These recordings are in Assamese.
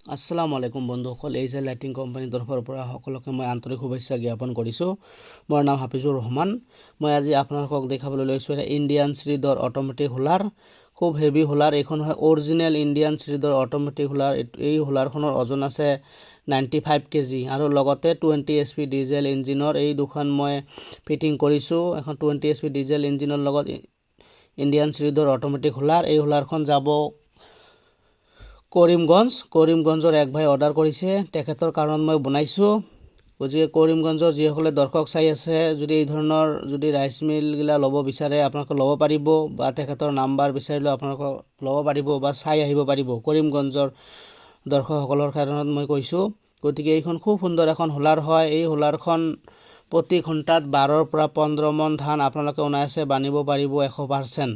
আসসালামু আলাইকুম বন্ধুসকল, এই যে লাইটিং কোম্পানীৰ তৰফৰ পৰা সকলোকে মই আন্তৰিক শুভেচ্ছা জ্ঞাপন কৰিছোঁ। মোৰ নাম হাফিজুৰ ৰহমান। মই আজি আপোনালোকক দেখাবলৈ লৈছোঁ এটা ইণ্ডিয়ান চিৰিজৰ অটোমেটিক হোলাৰ, খুব হেভি হোলাৰ। এইখন হয় অৰিজিনেল ইণ্ডিয়ান চিৰিজৰ অটোমেটিক হোলাৰ। এই হোলাৰখনৰ ওজন আছে 95 কেজি আৰু লগতে 20 HP ডিজেল ইঞ্জিনৰ এই দুখন মই ফিটিং কৰিছোঁ। এখন 20 HP ডিজেল ইঞ্জিনৰ লগত ইণ্ডিয়ান চিৰিজৰ অটোমেটিক হোলাৰ। এই হোলাৰখন যাব কৰিমগঞ্জৰ এক ভাই অৰ্ডাৰ কৰিছে, তেখেতৰ কাৰণত মই বনাইছোঁ। গতিকে কৰিমগঞ্জৰ যিসকলে দৰ্শক চাই আছে, যদি এই ধৰণৰ যদি ৰাইচ মিলগিলা ল'ব বিচাৰে আপোনালোকে ল'ব পাৰিব, বা তেখেতৰ নাম্বাৰ বিচাৰিলেও আপোনালোকে ল'ব পাৰিব বা চাই আহিব পাৰিব। কৰিমগঞ্জৰ দৰ্শকসকলৰ কাৰণত মই কৈছোঁ। গতিকে এইখন খুব সুন্দৰ এখন হোলাৰ হয়। এই হোলাৰখন প্ৰতি ঘণ্টাত 12ৰ পৰা 15 মন ধান আপোনালোকে অনায়াসে বানিব পাৰিব 100%।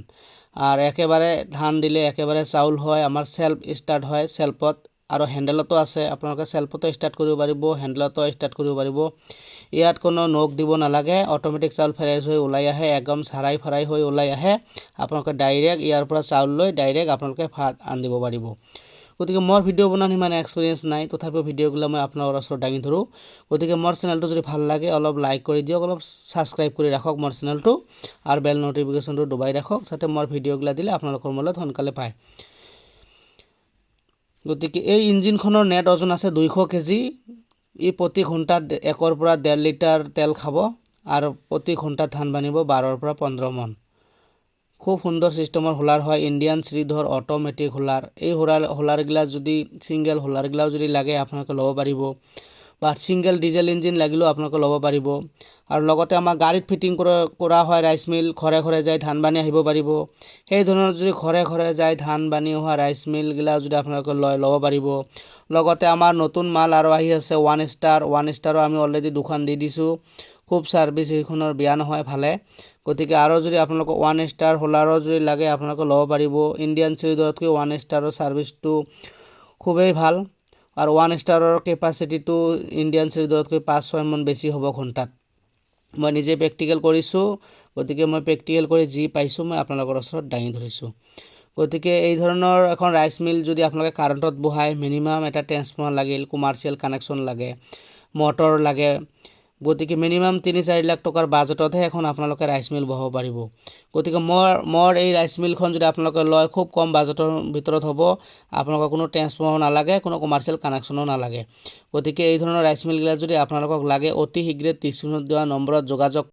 আৰ একেবাৰে ধান দিলে একেবাৰে চাউল হয়। আমাৰ সেলফ স্টাৰ্ট হয়, সেলফত আৰু হেণ্ডেলতো আছে। আপোনালোকে সেলফতো স্টাৰ্ট কৰিব পাৰিব, হেণ্ডেলতো স্টাৰ্ট কৰিব পাৰিব। ইয়াত কোনো নখ দিব নালাগে, অটোমেটিক চাউল ফ্ৰেছ হৈ ওলাই আহে, একদম চাৰাই ফ্ৰাই হৈ ওলাই আহে। আপোনালোকে ডাইৰেক্ট ইয়াৰ পৰা চাউল লৈ ডাইৰেক্ট আপোনালোকে ভাত আনিব পাৰিব। গতিকে মোৰ ভিডিঅ' বনাত সিমান এক্সপিৰিয়েঞ্চ নাই, তথাপিও ভিডিঅ'গুলো মই আপোনালোকৰ ওচৰত দাঙি ধৰোঁ। গতিকে মোৰ চেনেলটো যদি ভাল লাগে অলপ লাইক কৰি দিয়ক, অলপ ছাবস্ক্ৰাইব কৰি ৰাখক মোৰ চেনেলটো, আৰু বেল নটিফিকেশ্যনটো দবাই ৰাখক, যাতে মোৰ ভিডিঅ'গুলো দিলে আপোনালোকৰ মোবাইলত সোনকালে পায়। গতিকে এই ইঞ্জিনখনৰ নেট ওজন আছে 200 কেজি। ই প্ৰতি ঘণ্টাত 1 পৰা 1.5 লিটাৰ তেল খাব আৰু প্ৰতি ঘণ্টাত ধান বানিব 12ৰ পৰা 15 মন। খুব সুন্দৰ সিস্টেমৰ হোলাৰ হয়, ইণ্ডিয়ান চিৰিজৰ অটোমেটিক হোলাৰ। এই হোলাৰগিলা যদি সিঙ্গেল হোলাৰগিলাও যদি লাগে আপোনালোকে ল'ব পাৰিব, বা সিঙ্গেল ডিজেল ইঞ্জিন লাগিলেও আপোনালোকে ল'ব পাৰিব। আৰু লগতে আমাৰ গাড়ীত ফিটিং কৰা হয়, ৰাইচ মিল ঘৰে ঘৰে যাই ধান বানি আহিব পাৰিব। সেই ধৰণৰ যদি ঘৰে ঘৰে যাই ধান বানি অহা ৰাইচ মিলগিলা যদি আপোনালোকে ল'ব পাৰিব। লগতে আমাৰ নতুন মাল আৰু আহি আছে ওৱান ষ্টাৰো আমি অলৰেডি দুখন দি দিছোঁ। খুব ছাৰ্ভিচ এইখনৰ বেয়া নহয়, ভালে। গতিকে আৰু যদি আপোনালোকক ওৱান ষ্টাৰ হোলাৰো যদি লাগে আপোনালোকে ল'ব পাৰিব। ইণ্ডিয়ান চিৰিজতকৈ ওৱান ষ্টাৰৰ ছাৰ্ভিচটো খুবেই ভাল, আৰু ওৱান ষ্টাৰৰ কেপাচিটিটো ইণ্ডিয়ান চিৰিজতকৈ 5-6 মন বেছি হ'ব ঘণ্টাত। মই নিজে প্ৰেক্টিকেল কৰিছোঁ, গতিকে মই প্ৰেক্টিকেল কৰি যি পাইছোঁ মই আপোনালোকৰ ওচৰত দাঙি ধৰিছোঁ। গতিকে এই ধৰণৰ এখন ৰাইচ মিল যদি আপোনালোকে কাৰেণ্টত বহায়, মিনিমাম এটা ট্ৰেন্সফৰ্মাৰ লাগিল, কমাৰ্চিয়েল কানেকশ্যন লাগে, মটৰ লাগে। গতিকে মিনিমাম 3-4 লাখ টকাৰ বাজেটতহে এখন আপোনালোকে ৰাইচ মিল বহাব পাৰিব। গতিকে মোৰ এই ৰাইচ মিলখন যদি আপোনালোকে লয়, খুব কম বাজেটৰ ভিতৰত হ'ব। আপোনালোকৰ কোনো ট্ৰেন্সফৰ্মাৰ নালাগে, কোনো কমাৰ্চিয়েল কানেকশ্যনো নালাগে। গতিকে এই ধৰণৰ ৰাইচ মিলগিলা যদি আপোনালোকক লাগে, অতি শীঘ্ৰে ডিছক্ৰিপশ্যনত দিয়া নম্বৰত যোগাযোগ